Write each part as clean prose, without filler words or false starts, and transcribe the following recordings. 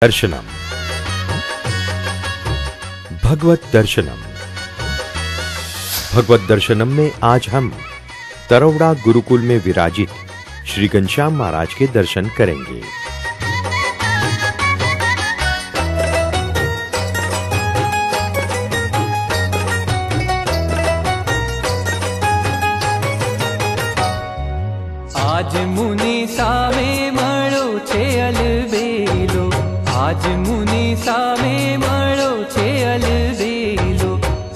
दर्शनम भगवत दर्शनम। भगवत दर्शनम में आज हम तरौड़ा गुरुकुल में विराजित श्री घनश्याम महाराज के दर्शन करेंगे। आज मुनि सामे मळो छे अलबेलो, आज मुनि सामे मळो छे अलबेलो।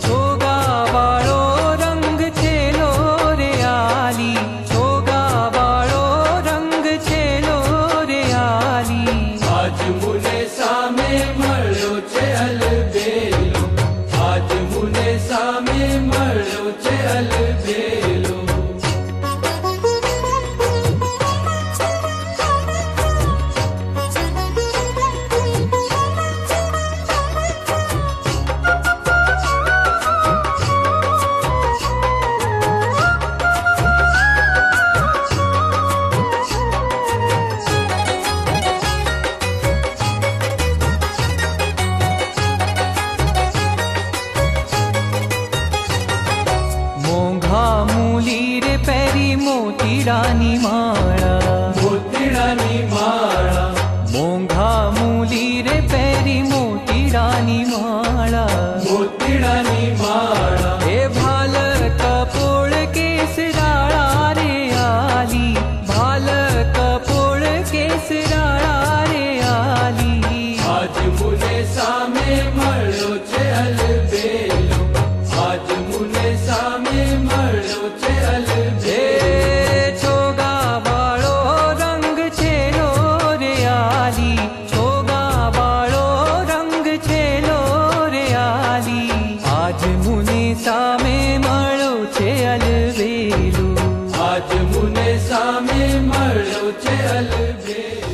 छोगा वाळो रंग छेलो रे आली, छोगा वाळो रंग छेलो रे आली। आज मुने सामे मळो छे अलबेलो, आज मुने सामे मळो छे अलबेलो। मूली रे पैरी मोतीडानी माळा, मोतीडानी माळा। मोंघा मूली रे पैरी मोतीडानी माळा, मोतीडानी माळा। हे भाल कपोळ केसराळा रे आली, भाल कपोळ केसराळा रे आली। आज मुने सामे मळो छे अलबेलो, आज मुने सामे मळो छे अलबेलो। छोगा वाळो रंग छेलो रे आली, छोगा वाळो रंग छेलो रे आली। आज मुनि सामे मळो छे अलबेलो, आज मुने सामे मळो छे अलबेलो।